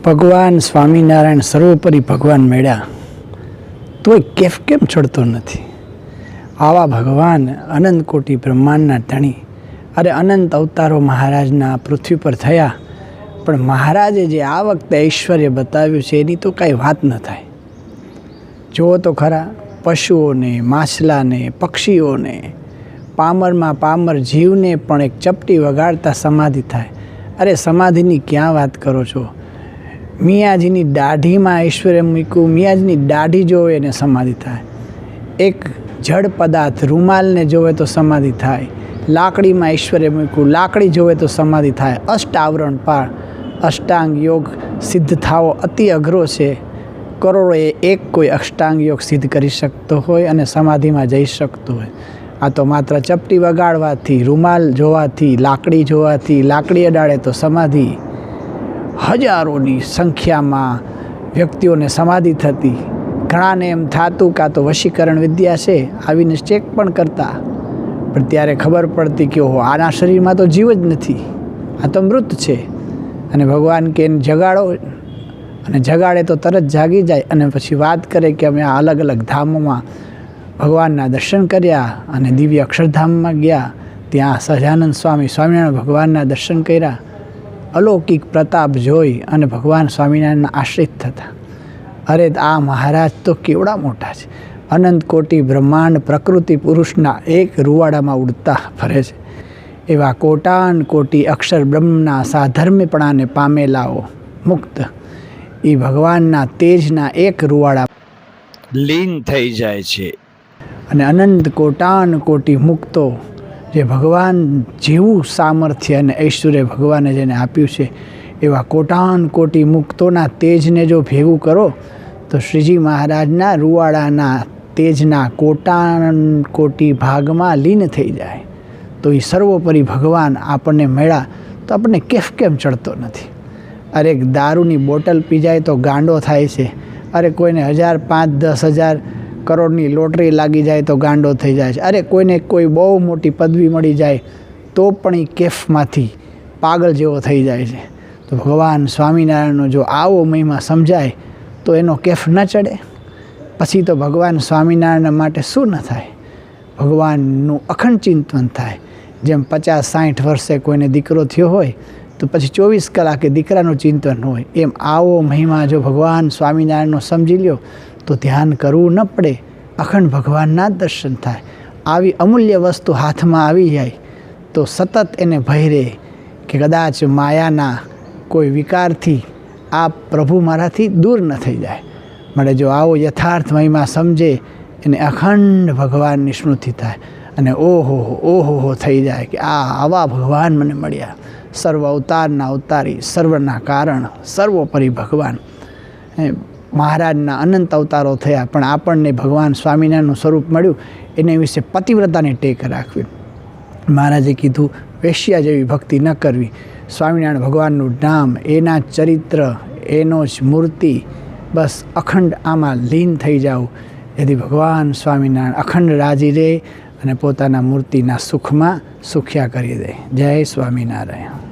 ભગવાન સ્વામિનારાયણ સર્વોપરી ભગવાન મળ્યા તોય કેફ કેમ ચડતો નથી? આવા ભગવાન અનંત કોટી બ્રહ્માંડના ધણી, અરે અનંત અવતારો મહારાજના પૃથ્વી પર થયા, પણ મહારાજે જે આ વખતે ઐશ્વર્ય બતાવ્યું છે એની તો કાંઈ વાત ન થાય. જુઓ તો ખરા, પશુઓને, માછલાને, પક્ષીઓને, પામરમાં પામર જીવને પણ એક ચપટી વગાડતા સમાધિ થાય. અરે સમાધિની ક્યાં વાત કરો છો? મિયાજીની દાઢીમાં ઐશ્વર્ય મૂક્યું, મિયાજીની દાઢી જોવે એને સમાધિ થાય. એક જડ પદાર્થ રૂમાલને જોવે તો સમાધિ થાય. લાકડીમાં ઐશ્વર્ય મૂક્યું, લાકડી જોવે તો સમાધિ થાય. અષ્ટાવરણ પાળ, અષ્ટાંગ યોગ સિદ્ધ થાવો અતિ અઘરો છે. કરોડોએ એક કોઈ અષ્ટાંગ યોગ સિદ્ધ કરી શકતો હોય અને સમાધિમાં જઈ શકતો હોય. આ તો માત્ર ચપટી વગાડવાથી, રૂમાલ જોવાથી, લાકડી જોવાથી, લાકડી અડાડે તો સમાધિ. હજારોની સંખ્યામાં વ્યક્તિઓને સમાધિ થતી. ઘણાને એમ થતું કાં તો વશીકરણ વિદ્યા છે, આવીને ચેક પણ કરતા, પણ ત્યારે ખબર પડતી કે ઓહો, આના શરીરમાં તો જીવ જ નથી, આ તો મૃત છે. અને ભગવાન કે જગાડો, અને જગાડે તો તરત જાગી જાય. અને પછી વાત કરે કે અમે આ અલગ અલગ ધામોમાં ભગવાનના દર્શન કર્યા અને દિવ્ય અક્ષરધામમાં ગયા, ત્યાં સહજાનંદ સ્વામી સ્વામિનારાયણ ભગવાનના દર્શન કર્યા. અલૌકિક પ્રતાપ જોઈ અને ભગવાન સ્વામિનારાયણના આશ્રિત થતા. અરે આ મહારાજ તો કેવડા મોટા છે! અનંત કોટી બ્રહ્માંડ પ્રકૃતિ પુરુષના એક રૂવાડામાં ઉડતા ફરે છે. એવા કોટાન કોટી અક્ષર બ્રહ્મના સાધર્મ્યપણાને પામેલાઓ મુક્ત એ ભગવાનના તેજના એક રૂવાડા લીન થઈ જાય છે. અને અનંત કોટાન કોટી મુક્તો, જે ભગવાન જેવું સામર્થ્ય અને ઐશ્વર્ય ભગવાને જેને આપ્યું છે, એવા કોટાન કોટી મુક્તોના તેજને જો ભેગું કરો તો શ્રીજી મહારાજના રૂવાડાના તેજના કોટાન કોટી ભાગમાં લીન થઈ જાય. તો એ સર્વોપરી ભગવાન આપણને મળ્યા તો આપણને કેફ કેમ ચડતો નથી? અરે દારૂની બોટલ પી જાય તો ગાંડો થાય છે. અરે કોઈને 1000, 5, 10,000 કરોડની લોટરી લાગી જાય તો ગાંડો થઈ જાય છે. અરે કોઈને કોઈ બહુ મોટી પદવી મળી જાય તો પણ એ કેફમાંથી પાગલ જેવો થઈ જાય છે. તો ભગવાન સ્વામિનારાયણનો જો આવો મહિમા સમજાય તો એનો કેફ ન ચડે? પછી તો ભગવાન સ્વામિનારાયણ માટે શું ન થાય? ભગવાનનું અખંડ ચિંતન થાય. જેમ 50-60 વર્ષે કોઈને દીકરો થયો હોય તો પછી 24 કલાકે દીકરાનું ચિંતન હોય, એમ આવો મહિમા જો ભગવાન સ્વામિનારાયણનો સમજી લ્યો તો ધ્યાન કરવું ન પડે, અખંડ ભગવાનના જ દર્શન થાય. આવી અમૂલ્ય વસ્તુ હાથમાં આવી જાય તો સતત એને ભય રહે કે કદાચ માયાના કોઈ વિકારથી આ પ્રભુ મારાથી દૂર ન થઈ જાય. મળે જો આવો યથાર્થ મહિમા સમજે એને અખંડ ભગવાનની સ્મૃતિ થાય અને ઓહો થઈ જાય કે આવા ભગવાન મને મળ્યા. સર્વ અવતારના અવતારી, સર્વના કારણ, સર્વોપરી ભગવાન. મહારાજના અનંત અવતારો થયા, પણ આપણને ભગવાન સ્વામિનારાયણનું સ્વરૂપ મળ્યું એને વિશે પતિવ્રતાની ટેક રાખવી. મહારાજે કીધું વેશ્યા જેવી ભક્તિ ન કરવી. સ્વામિનારાયણ ભગવાનનું નામ, એના ચરિત્ર, એનો જ મૂર્તિ, બસ અખંડ આમાં લીન થઈ જાવ. જેથી ભગવાન સ્વામિનારાયણ અખંડ રાજી રહે અને પોતાના મૂર્તિના સુખમાં સુખ્યા કરી દે. જય સ્વામિનારાયણ.